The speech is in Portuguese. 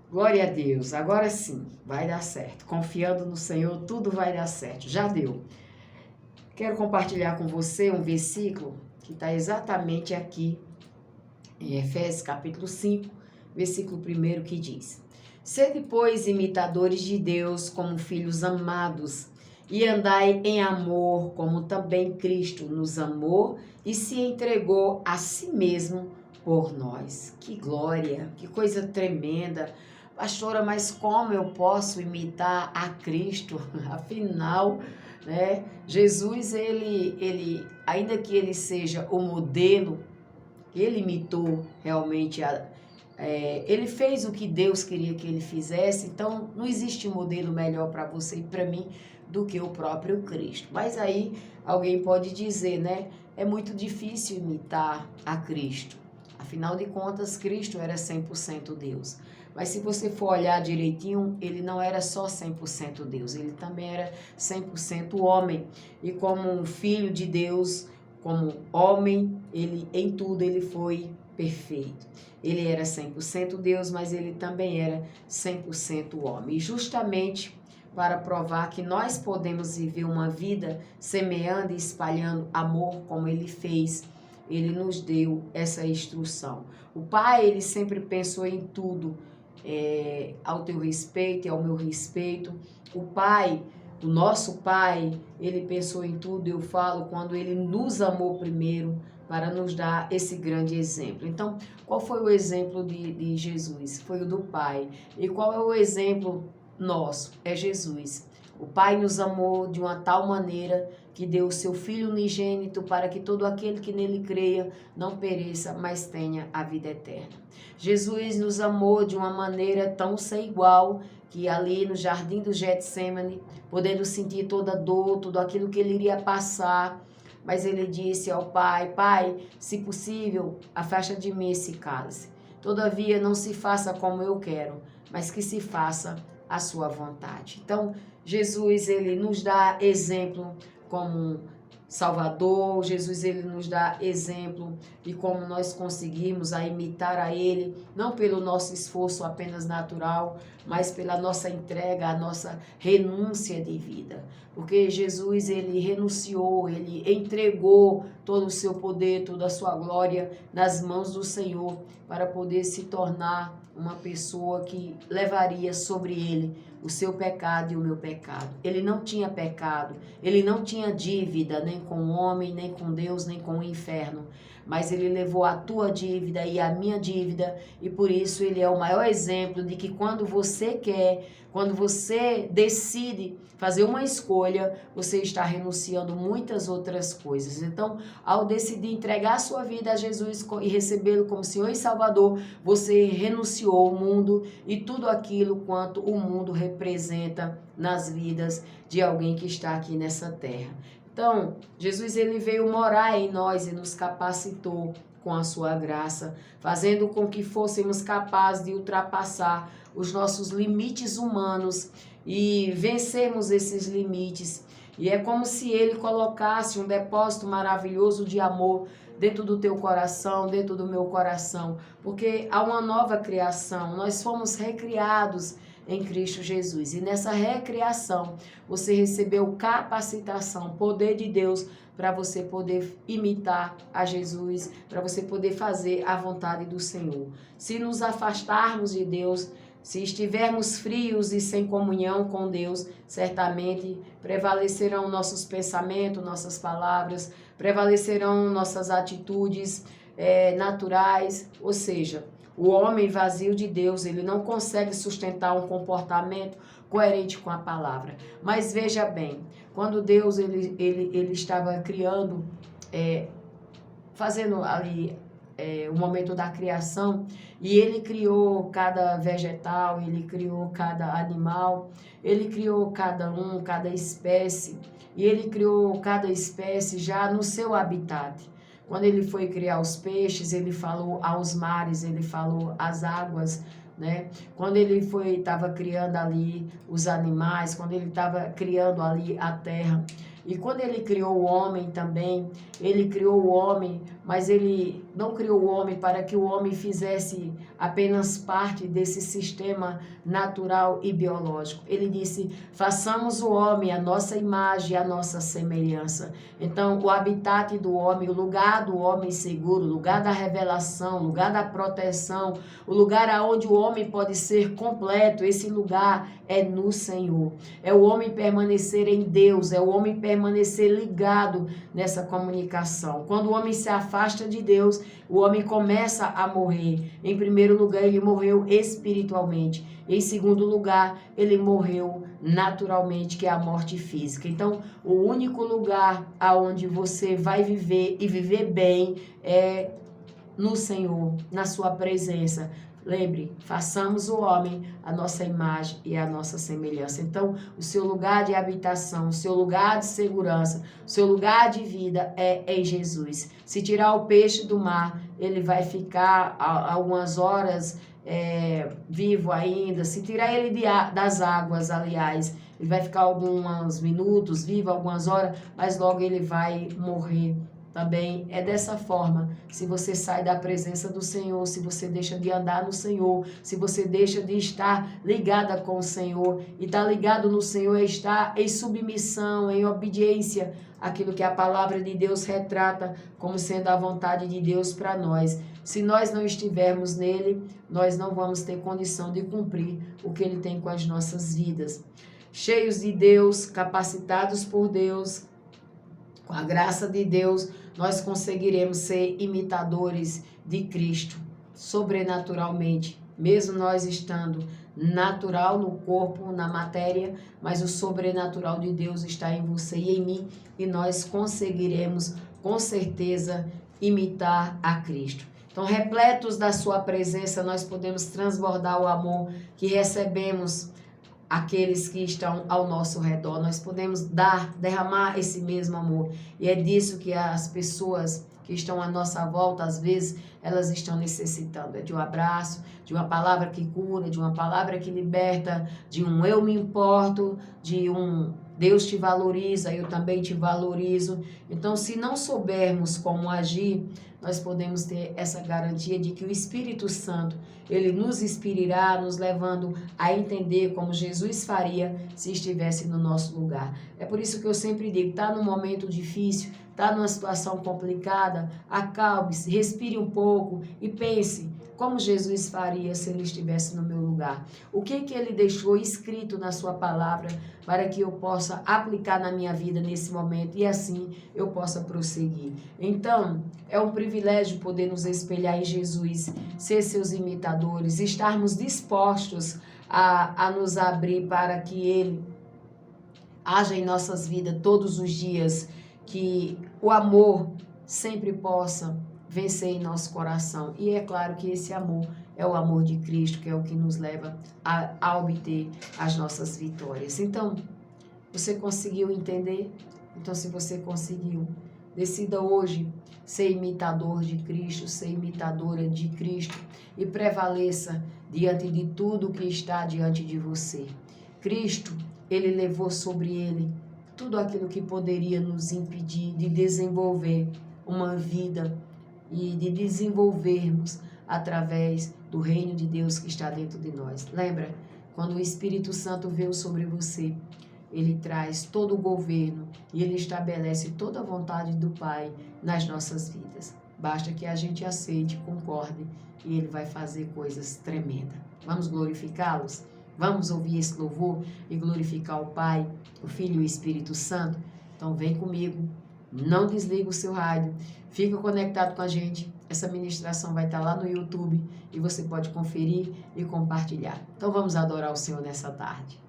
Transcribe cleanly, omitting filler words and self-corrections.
Glória a Deus. Agora sim, vai dar certo. Confiando no Senhor, tudo vai dar certo. Já deu. Quero compartilhar com você um versículo que está exatamente aqui em Efésios capítulo 5, versículo 1, que diz: Sede, pois, imitadores de Deus como filhos amados, e andai em amor, como também Cristo nos amou e se entregou a si mesmo por nós. Que glória, que coisa tremenda. Pastora, mas como eu posso imitar a Cristo? Afinal, né, Jesus, ainda que ele seja o modelo, ele imitou realmente ele fez o que Deus queria que ele fizesse, então não existe modelo melhor para você e para mim do que o próprio Cristo. Mas aí alguém pode dizer, né? É muito difícil imitar a Cristo. Afinal de contas, Cristo era 100% Deus. Mas se você for olhar direitinho, ele não era só 100% Deus, ele também era 100% homem. E como um filho de Deus, como homem, ele em tudo ele foi perfeito. Ele era 100% Deus, mas ele também era 100% homem. E justamente para provar que nós podemos viver uma vida semeando e espalhando amor como ele fez, ele nos deu essa instrução. O Pai, ele sempre pensou em tudo, ao teu respeito e ao meu respeito. O Pai, o nosso Pai, ele pensou em tudo, eu falo, quando ele nos amou primeiro para nos dar esse grande exemplo. Então, qual foi o exemplo de Jesus? Foi o do Pai. E qual é o exemplo nosso? É Jesus. O Pai nos amou de uma tal maneira que deu o seu Filho unigênito para que todo aquele que nele creia não pereça, mas tenha a vida eterna. Jesus nos amou de uma maneira tão sem igual que ali no jardim do Getsêmani, podendo sentir toda a dor, tudo aquilo que ele iria passar, mas ele disse ao Pai: Pai, se possível, afasta de mim esse cálice. Todavia, não se faça como eu quero, mas que se faça a sua vontade. Então, Jesus, ele nos dá exemplo como Salvador. Jesus, ele nos dá exemplo de como nós conseguimos imitar a ele, não pelo nosso esforço apenas natural, mas pela nossa entrega, a nossa renúncia de vida. Porque Jesus, ele renunciou, ele entregou todo o seu poder, toda a sua glória nas mãos do Senhor para poder se tornar uma pessoa que levaria sobre ele o seu pecado e o meu pecado. Ele não tinha pecado, ele não tinha dívida nem com o homem, nem com Deus, nem com o inferno, mas ele levou a tua dívida e a minha dívida, e por isso ele é o maior exemplo de que quando você quer, quando você decide fazer uma escolha, você está renunciando muitas outras coisas. Então, ao decidir entregar a sua vida a Jesus e recebê-lo como Senhor e Salvador, você renunciou ao mundo e tudo aquilo quanto o mundo representa nas vidas de alguém que está aqui nessa terra. Então, Jesus, ele veio morar em nós e nos capacitou com a sua graça, fazendo com que fôssemos capazes de ultrapassar os nossos limites humanos e vencermos esses limites. E é como se ele colocasse um depósito maravilhoso de amor dentro do teu coração, dentro do meu coração, porque há uma nova criação, nós fomos recriados em Cristo Jesus. E nessa recriação, você recebeu capacitação, poder de Deus para você poder imitar a Jesus, para você poder fazer a vontade do Senhor. Se nos afastarmos de Deus, se estivermos frios e sem comunhão com Deus, certamente prevalecerão nossos pensamentos, nossas palavras, prevalecerão nossas atitudes naturais, ou seja, o homem vazio de Deus, ele não consegue sustentar um comportamento coerente com a palavra. Mas veja bem, quando Deus ele estava criando, fazendo ali o momento da criação, e ele criou cada vegetal, ele criou cada animal, ele criou cada espécie, e ele criou cada espécie já no seu habitat. Quando ele foi criar os peixes, ele falou aos mares, ele falou às águas, né? Quando ele estava criando ali os animais, quando ele estava criando ali a terra, E quando ele criou o homem também, ele criou o homem, mas ele não criou o homem para que o homem fizesse apenas parte desse sistema natural e biológico. Ele disse: façamos o homem a nossa imagem, a nossa semelhança. Então, o habitat do homem, o lugar do homem seguro, o lugar da revelação, o lugar da proteção, o lugar aonde o homem pode ser completo, esse lugar é no Senhor. É o homem permanecer em Deus, é o homem permanecer ligado nessa comunicação. Quando o homem se afasta de Deus, o homem começa a morrer. Em primeiro lugar, ele morreu espiritualmente. Em segundo lugar, ele morreu naturalmente, que é a morte física. Então, o único lugar aonde você vai viver e viver bem é no Senhor, na sua presença. Lembre, façamos o homem a nossa imagem e a nossa semelhança. Então, o seu lugar de habitação, o seu lugar de segurança, o seu lugar de vida é em Jesus. Se tirar o peixe do mar, ele vai ficar algumas horas vivo ainda. Se tirar ele das águas, aliás, ele vai ficar alguns minutos vivo, algumas horas, mas logo ele vai morrer. Também é dessa forma, se você sai da presença do Senhor, se você deixa de andar no Senhor, se você deixa de estar ligada com o Senhor, e estar ligado no Senhor é estar em submissão, em obediência àquilo que a palavra de Deus retrata como sendo a vontade de Deus para nós. Se nós não estivermos nele, nós não vamos ter condição de cumprir o que ele tem com as nossas vidas. Cheios de Deus, capacitados por Deus, com a graça de Deus, nós conseguiremos ser imitadores de Cristo, sobrenaturalmente, mesmo nós estando natural no corpo, na matéria, mas o sobrenatural de Deus está em você e em mim, e nós conseguiremos, com certeza, imitar a Cristo. Então, repletos da sua presença, nós podemos transbordar o amor que recebemos aqueles que estão ao nosso redor. Nós podemos derramar esse mesmo amor. E é disso que as pessoas que estão à nossa volta, às vezes, elas estão necessitando. É de um abraço, de uma palavra que cura, de uma palavra que liberta, de um eu me importo, de um Deus te valoriza, eu também te valorizo. Então, se não soubermos como agir, nós podemos ter essa garantia de que o Espírito Santo, ele nos inspirará, nos levando a entender como Jesus faria se estivesse no nosso lugar. É por isso que eu sempre digo, está num momento difícil, está numa situação complicada, acalme-se, respire um pouco e pense como Jesus faria se ele estivesse no meu lugar. O que ele deixou escrito na sua palavra para que eu possa aplicar na minha vida nesse momento e assim eu possa prosseguir. Então, é um privilégio poder nos espelhar em Jesus, ser seus imitadores, estarmos dispostos a nos abrir para que ele haja em nossas vidas todos os dias, que o amor sempre possa vencer em nosso coração. E é claro que esse amor é o amor de Cristo, que é o que nos leva a obter as nossas vitórias. Então, você conseguiu entender? Então, se você conseguiu, decida hoje ser imitador de Cristo, ser imitadora de Cristo e prevaleça diante de tudo que está diante de você. Cristo, ele levou sobre ele tudo aquilo que poderia nos impedir de desenvolver uma vida e de desenvolvermos através do reino de Deus que está dentro de nós. Lembra? Quando o Espírito Santo veio sobre você, ele traz todo o governo e ele estabelece toda a vontade do Pai nas nossas vidas. Basta que a gente aceite, concorde e ele vai fazer coisas tremendas. Vamos glorificá-los? Vamos ouvir esse louvor e glorificar o Pai, o Filho e o Espírito Santo? Então vem comigo. Não desliga o seu rádio, fica conectado com a gente. Essa ministração vai estar lá no YouTube e você pode conferir e compartilhar. Então vamos adorar o Senhor nessa tarde.